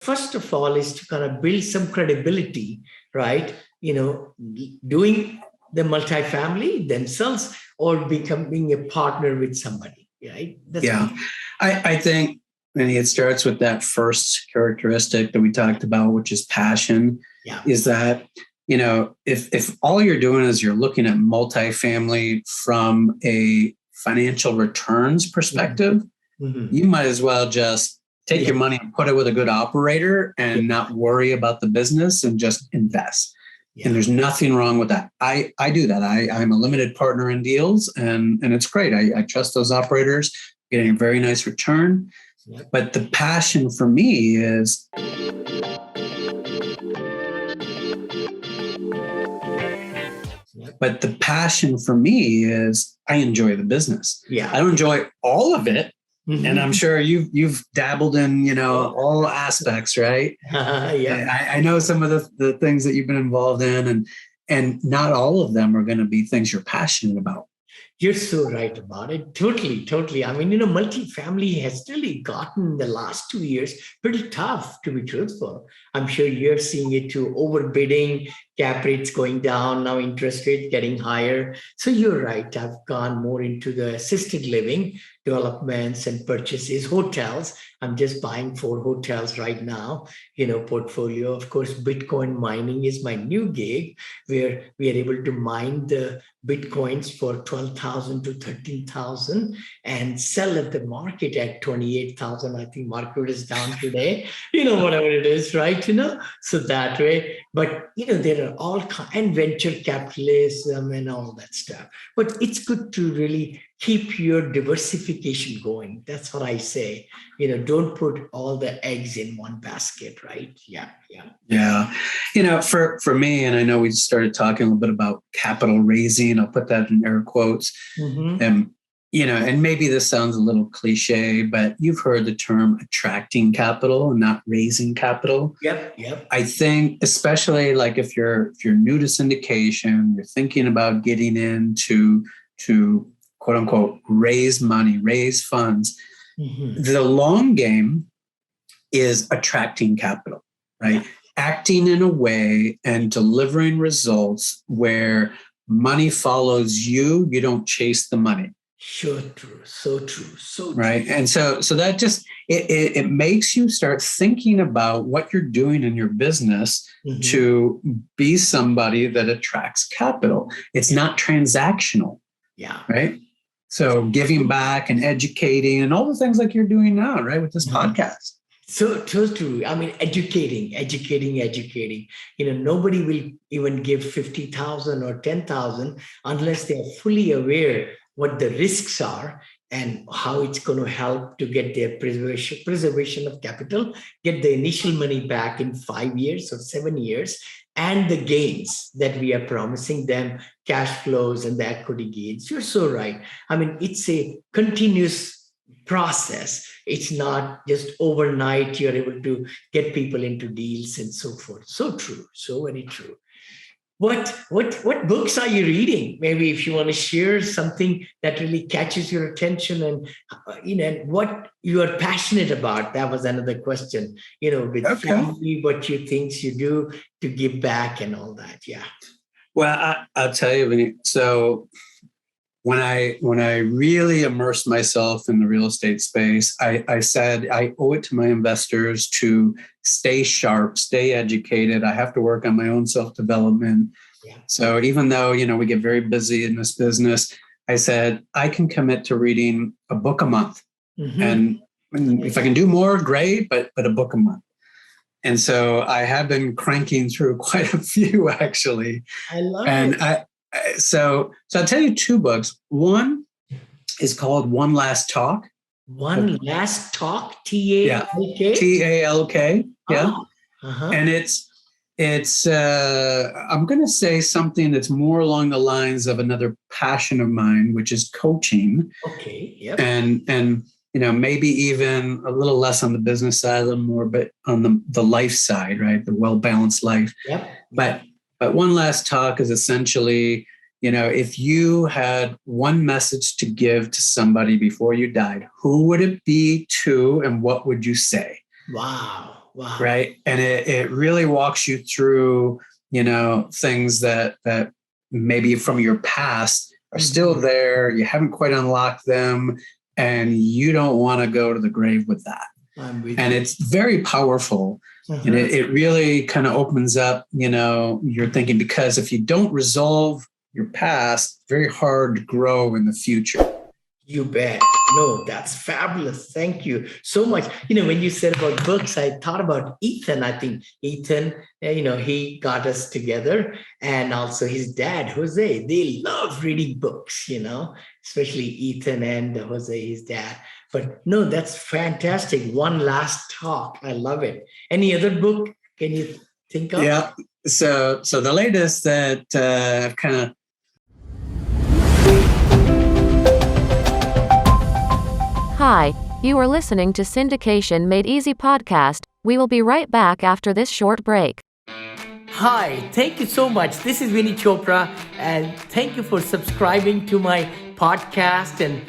first of all is to kind of build some credibility, right? Doing the multifamily themselves or becoming a partner with somebody, right? Yeah. I think, and it starts with that first characteristic that we talked about, which is passion. Yeah. Is that, if all you're doing is you're looking at multifamily from a financial returns perspective, you might as well just take your money and put it with a good operator and not worry about the business and just invest. Yeah. And there's nothing wrong with that. I do that. I'm a limited partner in deals, and it's great. I trust those operators, getting a very nice return. Yep. But the passion for me is I enjoy the business. Yeah. I don't enjoy all of it. Mm-hmm. And I'm sure you've dabbled in, all aspects, right? Yeah. I know some of the things that you've been involved in, and not all of them are going to be things you're passionate about. You're so right about it. Totally. I mean, multifamily has really gotten the last 2 years pretty tough, to be truthful. I'm sure you're seeing it too, overbidding, cap rates going down, now interest rates getting higher. So you're right. I've gone more into the assisted living developments and purchases, hotels. I'm just buying 4 hotels right now, portfolio. Of course, Bitcoin mining is my new gig, where we are able to mine the Bitcoins for 12,000 to 13,000 and sell at the market at 28,000. I think market is down today, whatever it is, right? So that way, but there are all and venture capitalism and all that stuff. But it's good to really keep your diversification going. That's what I say. Don't put all the eggs in one basket, right? Yeah. For me, and I know we started talking a little bit about capital raising. I'll put that in air quotes. Mm-hmm. And maybe this sounds a little cliche, but you've heard the term attracting capital and not raising capital. Yep. I think, especially like if you're new to syndication, you're thinking about getting into quote unquote raise money, raise funds. Mm-hmm. The long game is attracting capital, right? Yeah. Acting in a way and delivering results where money follows you. You don't chase the money. Sure, true. So true. Right. And so that just, it makes you start thinking about what you're doing in your business mm-hmm. to be somebody that attracts capital. It's not transactional. Yeah. Right. So giving back and educating and all the things like you're doing now, right, with this mm-hmm. podcast. So true. I mean, educating. Nobody will even give 50,000 or 10,000 unless they are fully aware what the risks are and how it's going to help to get their preservation of capital, get the initial money back in 5 years or 7 years, and the gains that we are promising them, cash flows and the equity gains. You're so right. I mean, it's a continuous process. It's not just overnight you're able to get people into deals and so forth. So true. So very true. What books are you reading? Maybe if you want to share something that really catches your attention and what you are passionate about. That was another question, with family, what you think you do to give back and all that. Yeah. Well, I'll tell you, Vinney. So when I really immersed myself in the real estate space, I said I owe it to my investors to stay sharp, stay educated. I have to work on my own self-development. Yeah. So even though, we get very busy in this business, I said I can commit to reading a book a month. Mm-hmm. And if I can do more, great, but a book a month. And so I have been cranking through quite a few, actually. I love it. So I'll tell you 2 books. One is called One Last Talk. One Last Talk, T-A-L-K? T-A-L-K, yeah. Uh-huh. And it's I'm going to say something that's more along the lines of another passion of mine, which is coaching. Okay, yep. And maybe even a little less on the business side, a little more, but on the life side, right? The well-balanced life. Yep. But One Last Talk is essentially, if you had one message to give to somebody before you died, who would it be to and what would you say? Wow. Wow. right? And it really walks you through, things that maybe from your past are still there. You haven't quite unlocked them, and you don't want to go to the grave with that. And it's very powerful. And it really kind of opens up, your thinking, because if you don't resolve your past, it's very hard to grow in the future. You bet. No, that's fabulous. Thank you so much. When you said about books, I thought about Ethan. I think Ethan, he got us together, and also his dad, Jose. They love reading books, especially Ethan and Jose, his dad. But no, that's fantastic. One last talk. I love it. Any other book can you think of? Yeah. So the latest that I've kind of Hi, you are listening to Syndication Made Easy podcast. We will be right back after this short break. Hi, thank you so much. This is Vinney Chopra, and thank you for subscribing to my podcast and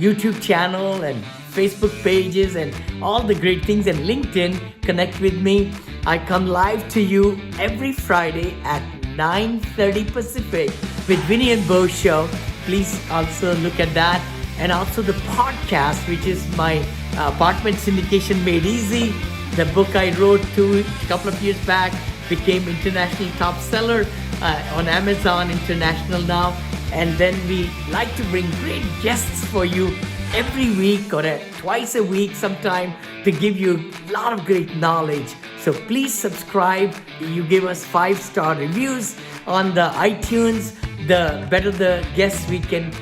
YouTube channel and Facebook pages and all the great things, and LinkedIn. Connect with me. I come live to you every Friday at 9:30 Pacific with Vinney and Bo show. Please also look at that. And also the podcast, which is my Apartment Syndication Made Easy. The book I wrote a couple of years back became international top seller on Amazon International now. And then we like to bring great guests for you every week or twice a week sometime to give you a lot of great knowledge. So please subscribe. You give us 5-star reviews on the iTunes. The better the guests we can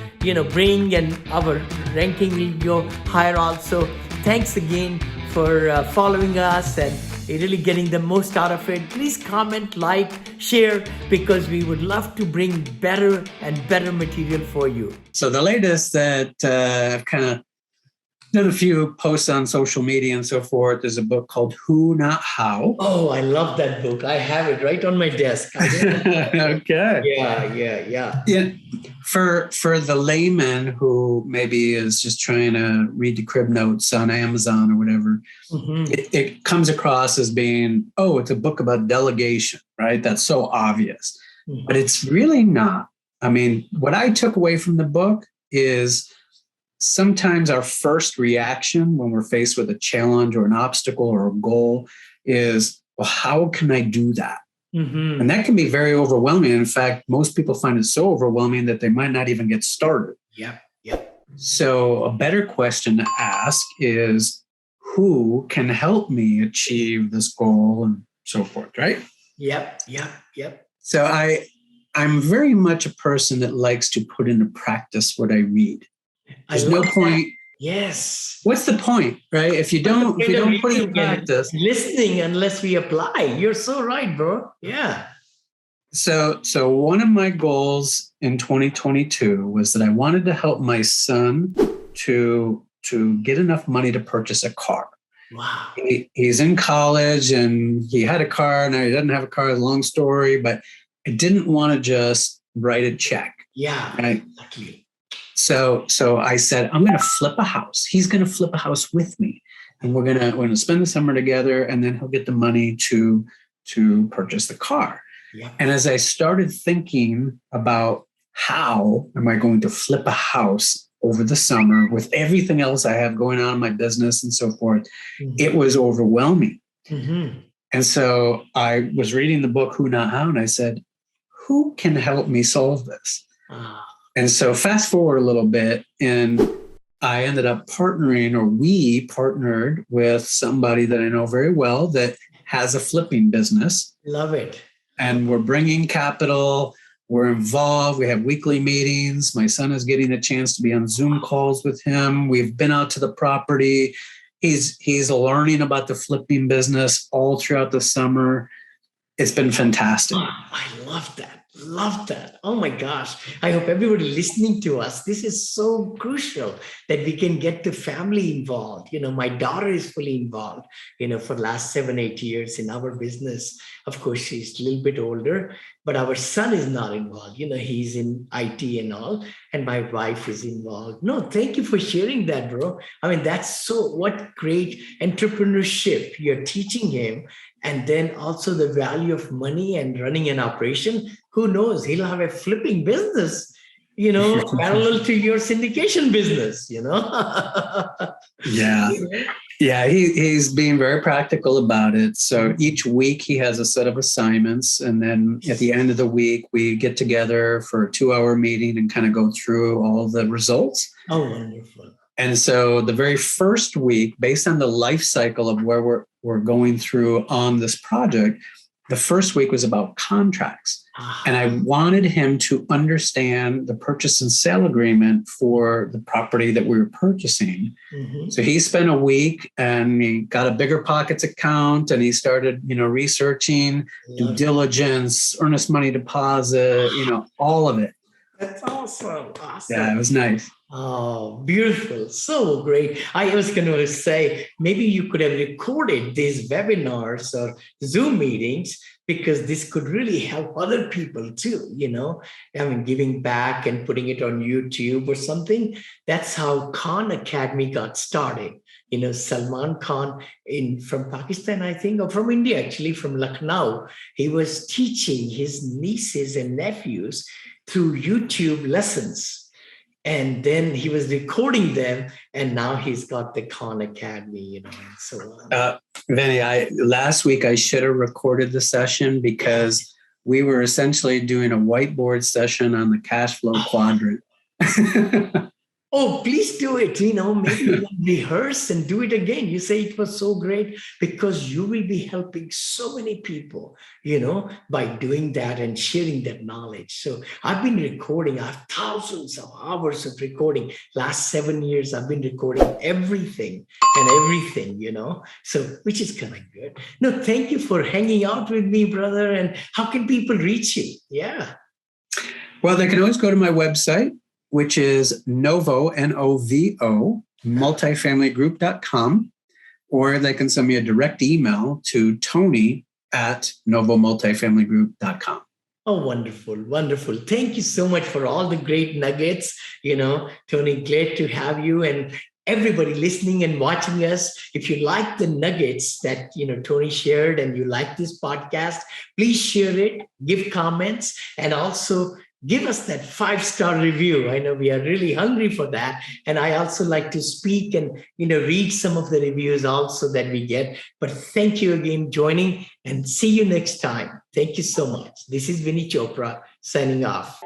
bring, and our ranking will go higher also. Thanks again for following us and really getting the most out of it. Please comment, like, share, because we would love to bring better and better material for you. So the latest that I've kind of done a few posts on social media and so forth is a book called Who Not How. Oh, I love that book. I have it right on my desk. Okay. Yeah. For the layman who maybe is just trying to read the crib notes on Amazon or whatever, it comes across as being, it's a book about delegation, right? That's so obvious. But it's really not. I mean, what I took away from the book is sometimes our first reaction when we're faced with a challenge or an obstacle or a goal is, well, how can I do that? And that can be very overwhelming. In fact, most people find it so overwhelming that they might not even get started. Yep. So a better question to ask is, who can help me achieve this goal and so forth, right? Yep. So I'm very much a person that likes to put into practice what I read. There's no point. Yes. What's the point, right? If you don't put it in practice, listening unless we apply. You're so right, bro. Yeah. So one of my goals in 2022 was that I wanted to help my son to get enough money to purchase a car. Wow. He's in college and he had a car. Now he doesn't have a car. It's a long story, but I didn't want to just write a check. Yeah. Right. Luckily. So I said, I'm going to flip a house. He's going to flip a house with me, and we're going to spend the summer together, and then he'll get the money to purchase the car. Yeah. And as I started thinking about how am I going to flip a house over the summer with everything else I have going on in my business and so forth, it was overwhelming. And so I was reading the book, Who Not How, and I said, who can help me solve this? And so fast forward a little bit, and I ended up we partnered with somebody that I know very well that has a flipping business. Love it. And we're bringing capital. We're involved. We have weekly meetings. My son is getting a chance to be on Zoom calls with him. We've been out to the property. He's learning about the flipping business all throughout the summer. It's been fantastic. I love that. Love that. Oh my gosh. I hope everybody listening to us, this is so crucial that we can get the family involved. My daughter is fully involved, for the last 7, 8 years in our business. Of course, she's a little bit older, but our son is not involved. He's in IT and all, and my wife is involved. No, thank you for sharing that, bro. I mean, that's what great entrepreneurship you're teaching him. And then also the value of money and running an operation. Who knows? He'll have a flipping business, parallel to your syndication business, Yeah. Yeah, he's being very practical about it. So each week he has a set of assignments. And then at the end of the week, we get together for a 2-hour meeting and kind of go through all the results. Oh, wonderful. And so the very first week, based on the life cycle of where we're going through on this project, the first week was about contracts. And I wanted him to understand the purchase and sale agreement for the property that we were purchasing. Mm-hmm. So he spent a week and he got a bigger pockets account and he started, researching due diligence, earnest money deposit, all of it. That's awesome. Yeah, it was nice. Oh, beautiful. So great. I was going to say, maybe you could have recorded these webinars or Zoom meetings, because this could really help other people too, giving back and putting it on YouTube or something. That's how Khan Academy got started. Salman Khan from Pakistan, I think, or from India, actually, from Lucknow. He was teaching his nieces and nephews through YouTube lessons. And then he was recording them, and now he's got the Khan Academy, and so on. Vinney, last week I should have recorded the session because we were essentially doing a whiteboard session on the cash flow quadrant. Oh, please do it. Maybe you rehearse and do it again. You say it was so great, because you will be helping so many people, by doing that and sharing that knowledge. So I've been recording. I have thousands of hours of recording. Last 7 years, I've been recording everything, so which is kind of good. No, thank you for hanging out with me, brother. And how can people reach you? Yeah. Well, they can always go to my website, which is Novo, N-O-V-O, multifamilygroup.com, or they can send me a direct email to Tony@novomultifamilygroup.com. Oh, wonderful, wonderful. Thank you so much for all the great nuggets. Tony, glad to have you. And everybody listening and watching us, if you like the nuggets that, Tony shared and you like this podcast, please share it, give comments, and also give us that 5-star review. I know we are really hungry for that. And I also like to speak and, read some of the reviews also that we get. But thank you again joining, and see you next time. Thank you so much. This is Vinney Chopra signing off.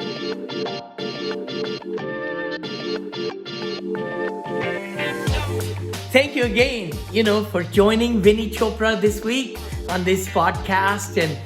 Thank you again, for joining Vinney Chopra this week on this podcast. And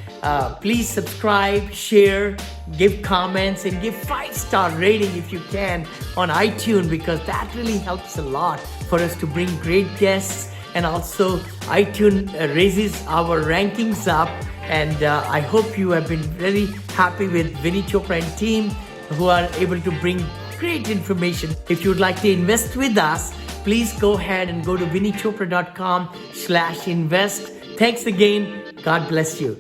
please subscribe, share, give comments, and give 5-star rating if you can on iTunes, because that really helps a lot for us to bring great guests. And also iTunes raises our rankings up. And I hope you have been very happy with Vinney Chopra and team, who are able to bring great information. If you'd like to invest with us, please go ahead and go to vinneychopra.com/invest. Thanks again. God bless you.